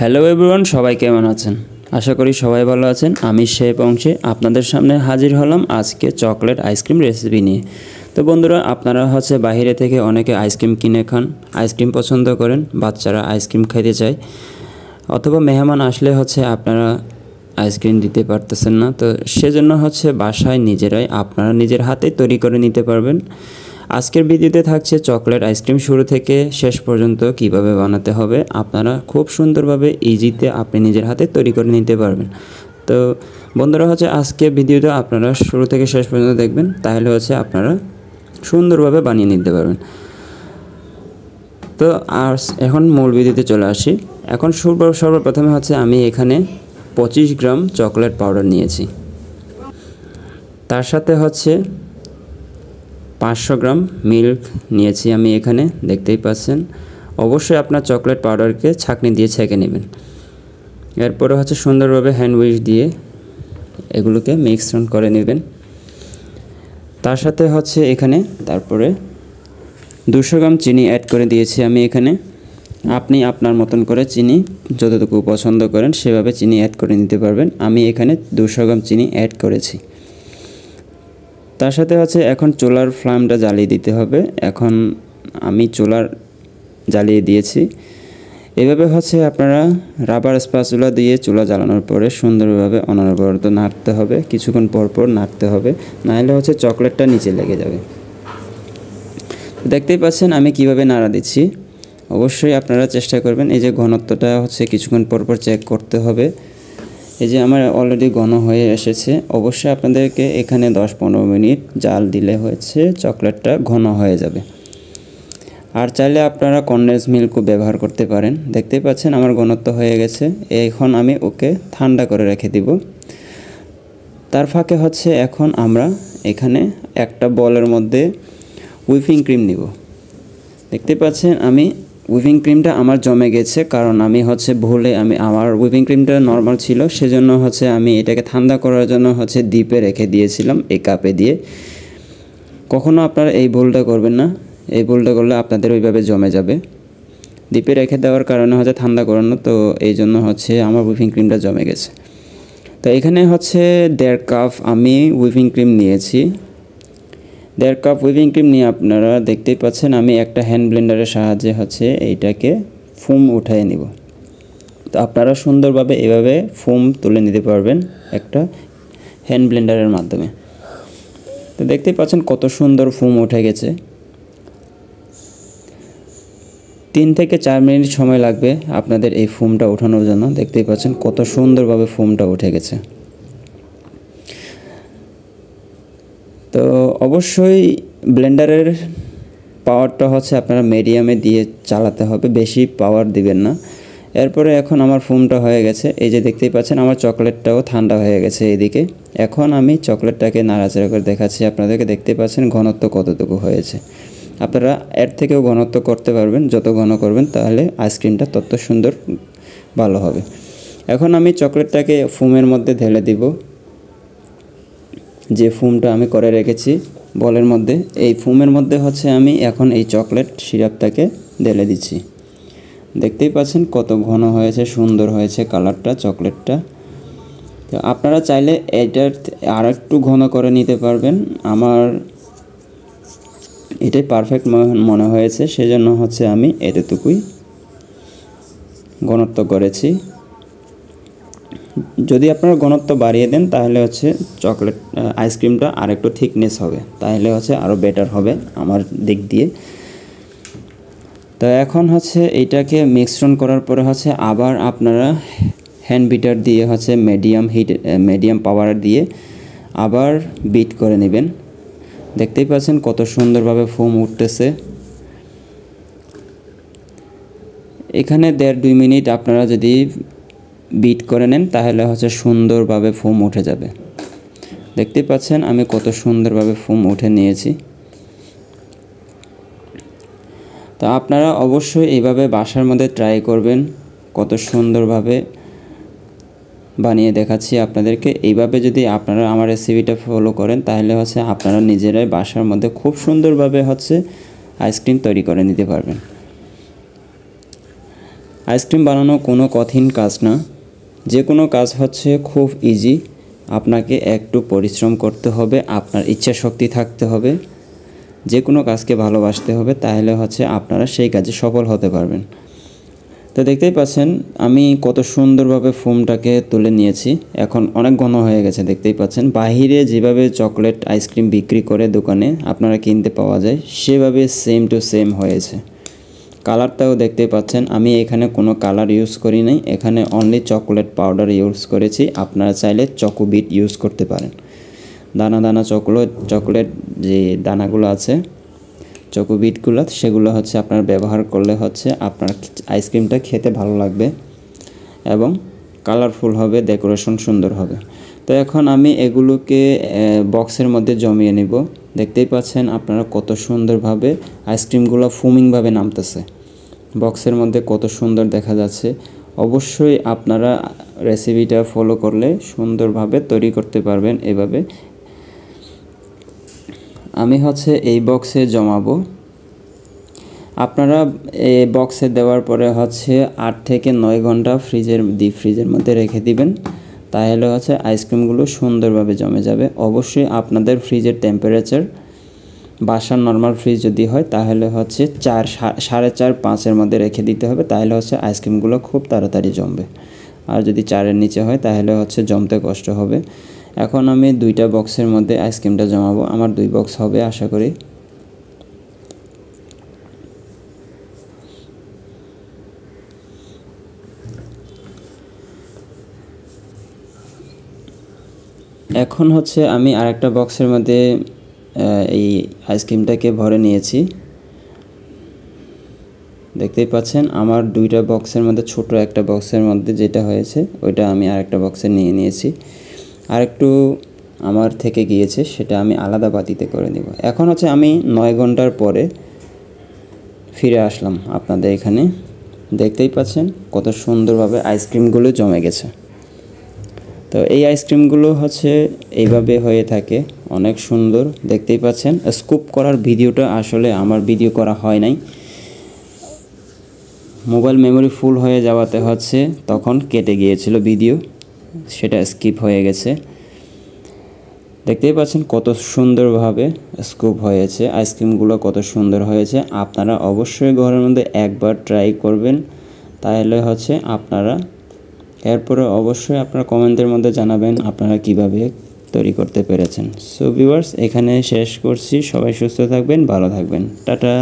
Hello everyone, সবাই কেমন আছেন? আশা করি সবাই ভালো আছেন। আমি শেফ অংশে আপনাদের সামনে হাজির হলাম আজকে চকলেট আইসক্রিম রেসিপি নিয়ে। তো বন্ধুরা, আপনারা বাইরে থেকে অনেকে আইসক্রিম কিনে খান, আইসক্রিম পছন্দ করেন, বাচ্চারা আইসক্রিম খেতে চায়, অথবা মেহমান আসলে আপনারা আইসক্রিম দিতে পারতেছেন না। তো সেজন্য বাসায় নিজেরাই আপনারা নিজের হাতে তৈরি করে নিতে পারবেন। আজকের ভিডিওতে থাকছে চকলেট আইসক্রিম শুরু থেকে শেষ পর্যন্ত কিভাবে বানাতে হবে, আপনারা খুব সুন্দরভাবে ইজিতে আপনি নিজের হাতে তৈরি করে নিতে পারবেন। তো বন্ধুরা, আজকে ভিডিওটা আপনারা শুরু থেকে শেষ পর্যন্ত দেখবেন, তাহলে আপনারা সুন্দরভাবে বানিয়ে নিতে পারবেন। তো আর এখন মূল ভিডিওতে চলে আসি। এখন সর্বপ্রথমে আমি এখানে 25 গ্রাম চকলেট পাউডার নিয়েছি। তার সাথে 500 গ্রাম মিল্ক নিয়েছি আমি এখানে, দেখতেই পাচ্ছেন। অবশ্যই আপনার চকলেট পাউডারকে ছাঁকনি দিয়ে ছেঁকে নেবেন। এরপরে সুন্দরভাবে হ্যান্ড উইশ দিয়ে এগুলোকে মিক্সড করে নেবেন। তার সাথে এখানে তারপরে 200 গ্রাম চিনি অ্যাড করে দিয়েছি আমি এখানে। আপনি আপনার মতন করে চিনি যতটুকু পছন্দ করেন সেভাবে চিনি অ্যাড করে নিতে পারবেন। আমি এখানে 200 গ্রাম চিনি অ্যাড করেছি। তার সাথে এখন চুলার ফ্লেমটা জ্বালিয়ে দিতে হবে। এখন আমি চুলার জ্বালিয়ে দিয়েছি। এভাবে আপনারা রাবার স্প্যাচুলা দিয়ে চুলা জ্বালানোর পরে সুন্দরভাবে অনবরত নাড়তে হবে, কিছুক্ষণ পর পর নাড়তে হবে, নাহলে চকলেটটা নিচে লেগে যাবে। দেখতেই পাচ্ছেন আমি কিভাবে নাড়া দিচ্ছি। অবশ্যই আপনারা চেষ্টা করবেন এই যে ঘনত্বটা কিছুক্ষণ পর পর চেক করতে হবে। এই যে আমার অলরেডি ঘন হয়ে এসেছে। অবশ্যই আপনাদেরকে এখানে 10-15 মিনিট জাল দিলে চকলেটটা ঘন হয়ে যাবে। আর চাইলে আপনারা কনডেন্স মিল্কও ব্যবহার করতে পারেন। দেখতেই পাচ্ছেন আমার ঘনত্ব হয়ে গেছে। এখন আমি ওকে ঠান্ডা করে রেখে দিব। তার ফাঁকে এখন আমরা এখানে একটা বলের মধ্যে হুইপিং ক্রিম নিব। দেখতে পাচ্ছেন আমি হুইপিং ক্রিমটা আমার জমে গেছে, কারণ আমি ভুলে আমার হুইপিং ক্রিমটা নর্মাল ছিল, সেজন্য আমি এটাকে ঠান্ডা করার জন্য ডিপে রেখে দিয়েছিলাম এই কাপে দিয়ে। কখনো আপনারা এই ভুলটা করবেন না। এই ভুলটা করলে আপনাদের ওইভাবে জমে যাবে। ডিপে রেখে দেওয়ার কারণে ঠান্ডা করানো, তো এই জন্য আমার হুইপিং ক্রিমটা জমে গেছে। তো এখানে 1.5 কাপ আমি হুইপিং ক্রিম নিয়েছি। 1.5 কাপ হুইপিং ক্রিম নিয়ে আপনারা দেখতেই পাচ্ছেন আমি একটা হ্যান্ড ব্লেন্ডারের সাহায্যে এইটাকে ফোম উঠিয়ে নিব। তো আপনারা সুন্দরভাবে এভাবে ফোম তুলে নিতে পারবেন একটা হ্যান্ড ব্লেন্ডারের মাধ্যমে। তো দেখতেই পাচ্ছেন কত সুন্দর ফোম উঠে গেছে। 3 থেকে 4 মিনিট সময় লাগবে আপনাদের এই ফোমটা ওঠানোর জন্য। দেখতেই পাচ্ছেন কত সুন্দরভাবে ফোমটা উঠে গেছে। তো অবশ্যই ব্লেন্ডারের পাওয়ারটা আপনারা মিডিয়ামে দিয়ে চালাতে হবে, বেশি পাওয়ার দিবেন না। এরপরে এখন আমার ফোমটা হয়ে গেছে। এই যে দেখতেই পাচ্ছেন আমার চকলেটটাও ঠান্ডা হয়ে গেছে এদিকে। এখন আমি চকলেটটাকে নাড়াচাড়া করে দেখাচ্ছি আপনাদেরকে। দেখতে পাচ্ছেন ঘনত্ব কতটুকু হয়েছে। আপনারা এর থেকেও ঘনত্ব করতে পারবেন, যত ঘন করবেন তাহলে আইসক্রিমটা তত সুন্দর ভালো হবে। এখন আমি চকলেটটাকে ফোমের মধ্যে ঢেলে দিব। যে ফোমটা আমি করে রেখেছি বলের মধ্যে, এই ফোমের মধ্যে আমি এখন এই চকলেট সিরাপটাকে ঢেলে দিচ্ছি। দেখতেই পাচ্ছেন কত ঘন হয়েছে, সুন্দর হয়েছে কালারটা চকলেটটা। তো আপনারা চাইলে এটার আর একটু ঘন করে নিতে পারবেন। আমার এটাই পারফেক্ট মনে হয়েছে, সেজন্য আমি এতটুকুই ঘনত্ব করেছি। যদি আপনারা ঘনত্ব বাড়িয়ে দেন তাহলে চকলেট আইসক্রিমটা আর একটু থিকনেস হবে, তাহলে আরও বেটার হবে আমার দিক দিয়ে। তো এখন এইটাকে মিশ্রণ করার পরে আবার আপনারা হ্যান্ড বিটার দিয়ে মিডিয়াম পাওয়ার দিয়ে আবার বিট করে নেবেন। দেখতেই পাচ্ছেন কত সুন্দরভাবে ফোম উঠতেছে। এখানে 1.5-2 মিনিট আপনারা যদি বিট করে নেন তাহলে সুন্দরভাবে ফোম উঠে যাবে। দেখতেই পাচ্ছেন আমি কত সুন্দরভাবে ফোম উঠে নিয়েছি। তো আপনারা অবশ্যই এইভাবে বাসার মধ্যে ট্রাই করবেন। কত সুন্দরভাবে বানিয়ে দেখাচ্ছি আপনাদেরকে। এইভাবে যদি আপনারা আমার রেসিপিটা ফলো করেন তাহলে আপনারা নিজেরাই বাসার মধ্যে খুব সুন্দরভাবে আইসক্রিম তৈরি করে নিতে পারবেন। আইসক্রিম বানানো কোনো কঠিন কাজ না, যে কোনো কাজ হচ্ছে খুব ইজি। আপনাকে একটু পরিশ্রম করতে হবে, আপনার ইচ্ছা শক্তি থাকতে হবে, যে কোনো কাজকে ভালোবাসতে হবে, তাহলে হচ্ছে আপনারা সেই কাজে সফল হতে পারবেন। তো দেখতেই পাচ্ছেন আমি কত সুন্দরভাবে ফোমটাকে তুলে নিয়েছি, এখন অনেক ঘন হয়ে গেছে। দেখতেই পাচ্ছেন বাহিরে যেভাবে চকলেট আইসক্রিম বিক্রি করে দোকানে আপনারা কিনতে পাওয়া যায়, সেভাবে সেম টু সেম হয়েছে। কালারটাও দেখতে পাচ্ছেন, আমি এখানে কোনো কালার ইউজ করি নাই, এখানে অনলি চকলেট পাউডার ইউজ করেছি। আপনারা চাইলে চকোবিট ইউজ করতে পারেন। দানা দানা চকলেট যে দানাগুলো আছে চকোবিটগুলো, সেগুলো হচ্ছে আপনার ব্যবহার করলে হচ্ছে আপনার আইসক্রিমটা খেতে ভালো লাগবে এবং কালারফুল হবে, ডেকোরেশন সুন্দর হবে। তো এখন আমি এগুলোকে বক্সের মধ্যে জমিয়ে নিব। দেখতেই পাচ্ছেন আপনারা কত সুন্দরভাবে আইসক্রিমগুলো ফুমিংভাবে নামতেছে বক্সের মধ্যে, কত সুন্দর দেখা যাচ্ছে। অবশ্যই আপনারা রেসিপিটা ফলো করলে সুন্দরভাবে তৈরি করতে পারবেন। এভাবে আমি হচ্ছে এই বক্সে জমাবো। আপনারা এই বক্সে দেওয়ার পরে হচ্ছে 8 থেকে 9 ঘন্টা ডিপ ফ্রিজের মধ্যে রেখে দিবেন, তাহলে হচ্ছে আইসক্রিমগুলো সুন্দরভাবে জমে যাবে। অবশ্যই আপনাদের ফ্রিজের টেম্পারেচার, বাসার নর্মাল ফ্রিজ যদি হয় তাহলে হচ্ছে 4.5-5-এর মধ্যে রেখে দিতে হবে, তাহলে হচ্ছে আইসক্রিমগুলো খুব তাড়াতাড়ি জমবে। আর যদি 4-এর নিচে হয় তাহলে হচ্ছে জমতে কষ্ট হবে। এখন আমি 2টা বক্সের মধ্যে আইসক্রিমটা জমাবো, আমার 2 বক্স হবে আশা করি। এখন হচ্ছে আমি আরেকটা বক্সের মধ্যে এই আইসক্রিমটাকে ভরে নিয়েছি। দেখতেই পাচ্ছেন আমার 2টা বক্সের মধ্যে ছোট একটা বক্সের মধ্যে যেটা হয়েছে ওইটা আমি আরেকটা বক্সে নিয়ে নিয়েছি। আরেকটু আমার থেকে গিয়েছে, সেটা আমি আলাদা বাটিতে করে নিব। এখন হচ্ছে আমি 9 ঘন্টার পরে ফিরে আসলাম আপনাদের এখানে। দেখতেই পাচ্ছেন কত সুন্দরভাবে আইসক্রিমগুলো জমে গেছে। তো এই আইসক্রিমগুলো হচ্ছে এইভাবে হয়ে থাকে, অনেক সুন্দর। দেখতেই পাচ্ছেন স্কুপ করার ভিডিওটা আসলে আমার ভিডিও করা হয় নাই, মোবাইল মেমোরি ফুল হয়ে যাওয়াতে হচ্ছে তখন কেটে গিয়েছিল ভিডিও, সেটা স্কিপ হয়ে গেছে। দেখতেই পাচ্ছেন কত সুন্দরভাবে স্কুপ হয়েছে, আইসক্রিমগুলো কত সুন্দর হয়েছে। আপনারা অবশ্যই ঘরের মধ্যে একবার ট্রাই করবেন, তাহলে হচ্ছে আপনারা এরপরে অবশ্যই আপনারা কমেন্টের মধ্যে জানাবেন আপনারা কিভাবে তৈরি করতে পেরেছেন। সো ভিউয়ার্স, এখানে শেষ করছি। সবাই সুস্থ থাকবেন, ভালো থাকবেন, টাটা।